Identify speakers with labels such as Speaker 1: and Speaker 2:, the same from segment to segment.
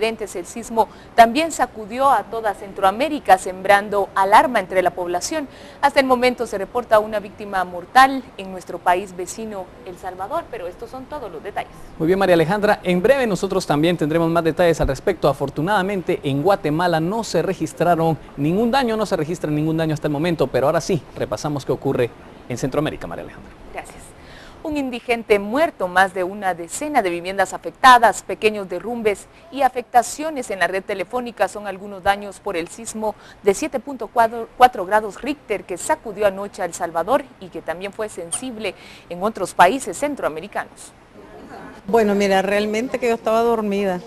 Speaker 1: El sismo también sacudió a toda Centroamérica, sembrando alarma entre la población. Hasta el momento se reporta una víctima mortal en nuestro país vecino, El Salvador, pero estos son todos los detalles.
Speaker 2: Muy bien, María Alejandra. En breve nosotros también tendremos más detalles al respecto. Afortunadamente en Guatemala no se registra ningún daño hasta el momento, pero ahora sí, repasamos qué ocurre en Centroamérica, María Alejandra.
Speaker 1: Gracias. Un indigente muerto, más de una decena de viviendas afectadas, pequeños derrumbes y afectaciones en la red telefónica son algunos daños por el sismo de 7.4 grados Richter que sacudió anoche a El Salvador y que también fue sensible en otros países centroamericanos.
Speaker 3: Bueno, mira, realmente que yo estaba dormida,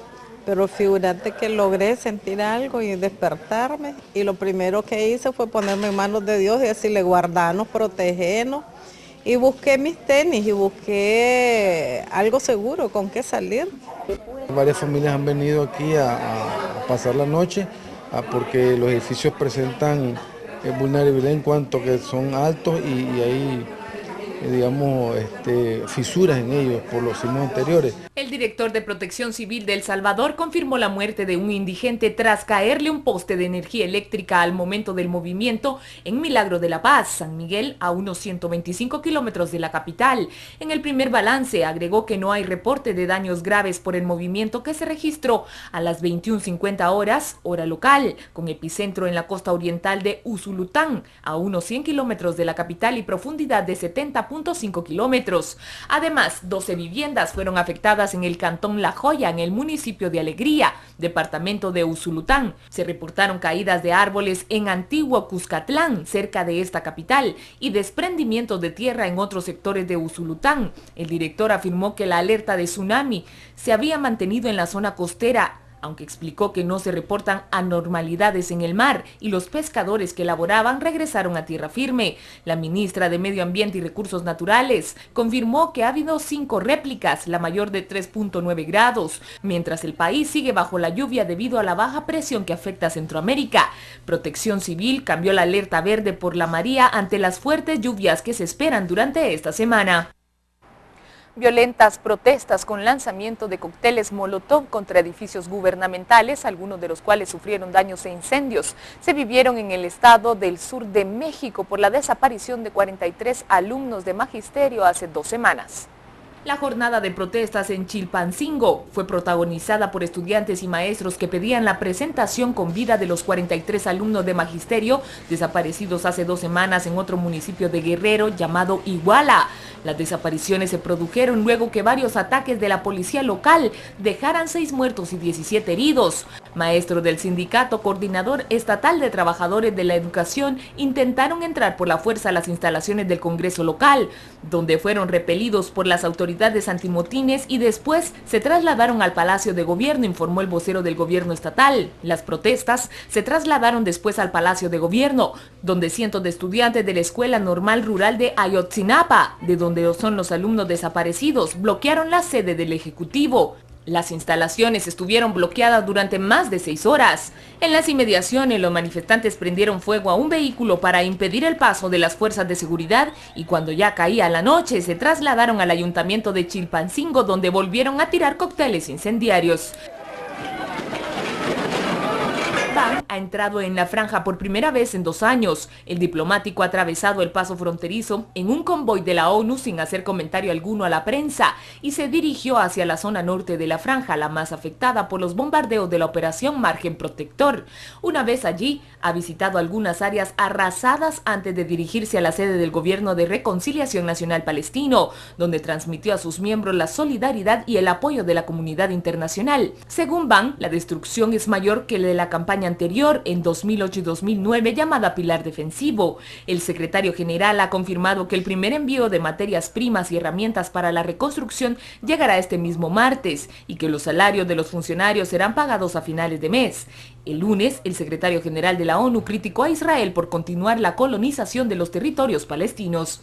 Speaker 3: pero figúrate que logré sentir algo y despertarme, y lo primero que hice fue ponerme en manos de Dios y decirle: guardanos, protegenos. Y busqué mis tenis y busqué algo seguro con qué salir.
Speaker 4: Varias familias han venido aquí a pasar la noche porque los edificios presentan vulnerabilidad en cuanto que son altos y hay, digamos, fisuras en ellos por los sismos anteriores.
Speaker 1: El director de Protección Civil de El Salvador confirmó la muerte de un indigente tras caerle un poste de energía eléctrica al momento del movimiento en Milagro de la Paz, San Miguel, a unos 125 kilómetros de la capital. En el primer balance agregó que no hay reporte de daños graves por el movimiento que se registró a las 21:50 horas, hora local, con epicentro en la costa oriental de Usulután, a unos 100 kilómetros de la capital y profundidad de 70.5 kilómetros. Además, 12 viviendas fueron afectadas en el cantón La Joya, en el municipio de Alegría, departamento de Usulután. Se reportaron caídas de árboles en Antiguo Cuscatlán, cerca de esta capital, y desprendimientos de tierra en otros sectores de Usulután. El director afirmó que la alerta de tsunami se había mantenido en la zona costera, aunque explicó que no se reportan anormalidades en el mar y los pescadores que laboraban regresaron a tierra firme. La ministra de Medio Ambiente y Recursos Naturales confirmó que ha habido 5 réplicas, la mayor de 3.9 grados, mientras el país sigue bajo la lluvia debido a la baja presión que afecta a Centroamérica. Protección Civil cambió la alerta verde por la María ante las fuertes lluvias que se esperan durante esta semana. Violentas protestas con lanzamiento de cócteles Molotov contra edificios gubernamentales, algunos de los cuales sufrieron daños e incendios, se vivieron en el estado del sur de México por la desaparición de 43 alumnos de magisterio hace 2 semanas. La jornada de protestas en Chilpancingo fue protagonizada por estudiantes y maestros que pedían la presentación con vida de los 43 alumnos de magisterio desaparecidos hace 2 semanas en otro municipio de Guerrero llamado Iguala. Las desapariciones se produjeron luego que varios ataques de la policía local dejaran 6 muertos y 17 heridos. Maestros del sindicato Coordinador Estatal de Trabajadores de la Educación intentaron entrar por la fuerza a las instalaciones del Congreso local, donde fueron repelidos por las autoridades antimotines y después se trasladaron al Palacio de Gobierno, informó el vocero del gobierno estatal. Las protestas se trasladaron después al Palacio de Gobierno, donde cientos de estudiantes de la Escuela Normal Rural de Ayotzinapa, de donde son los alumnos desaparecidos, bloquearon la sede del Ejecutivo. Las instalaciones estuvieron bloqueadas durante más de 6 horas. En las inmediaciones, los manifestantes prendieron fuego a un vehículo para impedir el paso de las fuerzas de seguridad y cuando ya caía la noche, se trasladaron al ayuntamiento de Chilpancingo, donde volvieron a tirar cócteles incendiarios. PAN ha entrado en la franja por primera vez en 2 años. El diplomático ha atravesado el paso fronterizo en un convoy de la ONU sin hacer comentario alguno a la prensa y se dirigió hacia la zona norte de la franja, la más afectada por los bombardeos de la operación Margen Protector. Una vez allí, ha visitado algunas áreas arrasadas antes de dirigirse a la sede del Gobierno de Reconciliación Nacional Palestino, donde transmitió a sus miembros la solidaridad y el apoyo de la comunidad internacional. Según Ban, la destrucción es mayor que la de la campaña anterior en 2008 y 2009 llamada Pilar Defensivo. El secretario general ha confirmado que el primer envío de materias primas y herramientas para la reconstrucción llegará este mismo martes y que los salarios de los funcionarios serán pagados a finales de mes. El lunes, el secretario general de la ONU criticó a Israel por continuar la colonización de los territorios palestinos.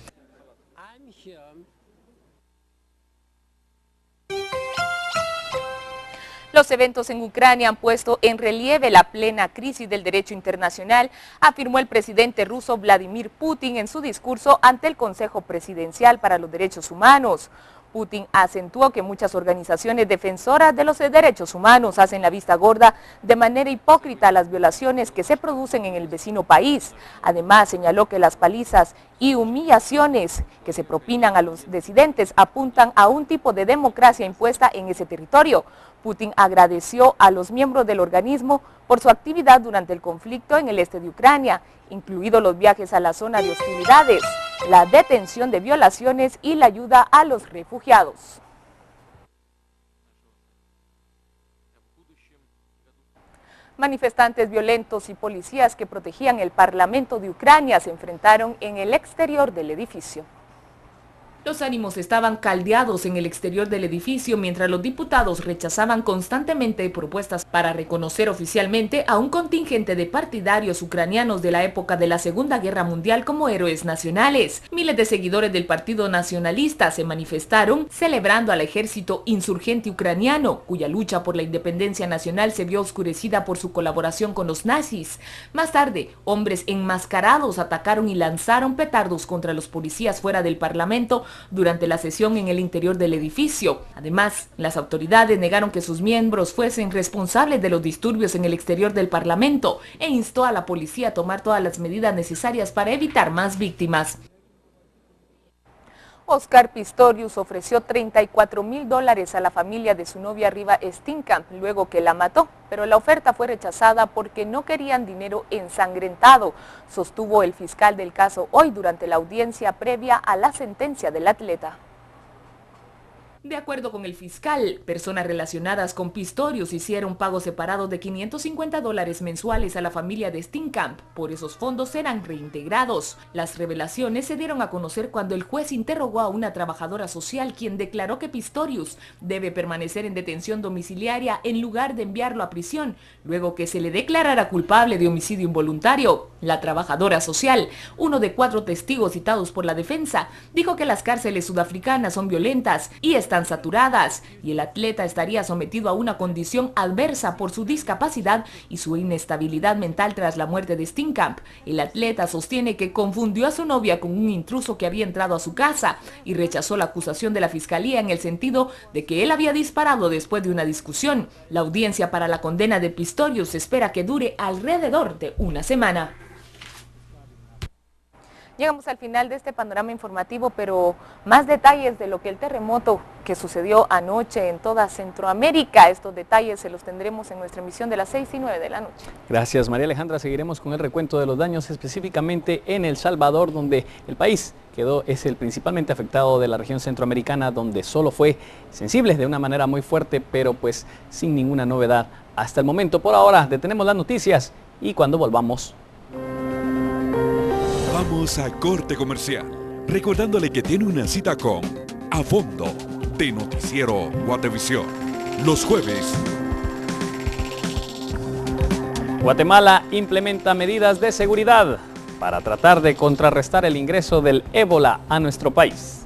Speaker 1: Los eventos en Ucrania han puesto en relieve la plena crisis del derecho internacional, afirmó el presidente ruso Vladimir Putin en su discurso ante el Consejo Presidencial para los Derechos Humanos. Putin acentuó que muchas organizaciones defensoras de los derechos humanos hacen la vista gorda de manera hipócrita a las violaciones que se producen en el vecino país. Además, señaló que las palizas y humillaciones que se propinan a los disidentes apuntan a un tipo de democracia impuesta en ese territorio. Putin agradeció a los miembros del organismo por su actividad durante el conflicto en el este de Ucrania, incluidos los viajes a la zona de hostilidades, la detención de violaciones y la ayuda a los refugiados. Manifestantes violentos y policías que protegían el Parlamento de Ucrania se enfrentaron en el exterior del edificio. Los ánimos estaban caldeados en el exterior del edificio mientras los diputados rechazaban constantemente propuestas para reconocer oficialmente a un contingente de partidarios ucranianos de la época de la Segunda Guerra Mundial como héroes nacionales. Miles de seguidores del Partido Nacionalista se manifestaron celebrando al ejército insurgente ucraniano, cuya lucha por la independencia nacional se vio oscurecida por su colaboración con los nazis. Más tarde, hombres enmascarados atacaron y lanzaron petardos contra los policías fuera del Parlamento durante la sesión en el interior del edificio. Además, las autoridades negaron que sus miembros fuesen responsables de los disturbios en el exterior del Parlamento e instó a la policía a tomar todas las medidas necesarias para evitar más víctimas. Oscar Pistorius ofreció $34,000 a la familia de su novia Riva Steenkamp luego que la mató, pero la oferta fue rechazada porque no querían dinero ensangrentado, sostuvo el fiscal del caso hoy durante la audiencia previa a la sentencia del atleta. De acuerdo con el fiscal, personas relacionadas con Pistorius hicieron pagos separados de $550 mensuales a la familia de Steenkamp. Por esos fondos serán reintegrados. Las revelaciones se dieron a conocer cuando el juez interrogó a una trabajadora social quien declaró que Pistorius debe permanecer en detención domiciliaria en lugar de enviarlo a prisión, luego que se le declarara culpable de homicidio involuntario. La trabajadora social, uno de 4 testigos citados por la defensa, dijo que las cárceles sudafricanas son violentas y están saturadas, y el atleta estaría sometido a una condición adversa por su discapacidad y su inestabilidad mental tras la muerte de Steenkamp. El atleta sostiene que confundió a su novia con un intruso que había entrado a su casa y rechazó la acusación de la fiscalía en el sentido de que él había disparado después de una discusión. La audiencia para la condena de Pistorius se espera que dure alrededor de una semana. Llegamos al final de este panorama informativo, pero más detalles de lo que el terremoto que sucedió anoche en toda Centroamérica, estos detalles se los tendremos en nuestra emisión de las 6 y 9 de la noche.
Speaker 2: Gracias, María Alejandra. Seguiremos con el recuento de los daños, específicamente en El Salvador, donde el país es el principalmente afectado de la región centroamericana, donde solo fue sensible de una manera muy fuerte, pero pues sin ninguna novedad hasta el momento. Por ahora, detenemos las noticias y cuando volvamos...
Speaker 5: Vamos a corte comercial, recordándole que tiene una cita con A Fondo de Noticiero Guatevisión, los jueves.
Speaker 2: Guatemala implementa medidas de seguridad para tratar de contrarrestar el ingreso del ébola a nuestro país.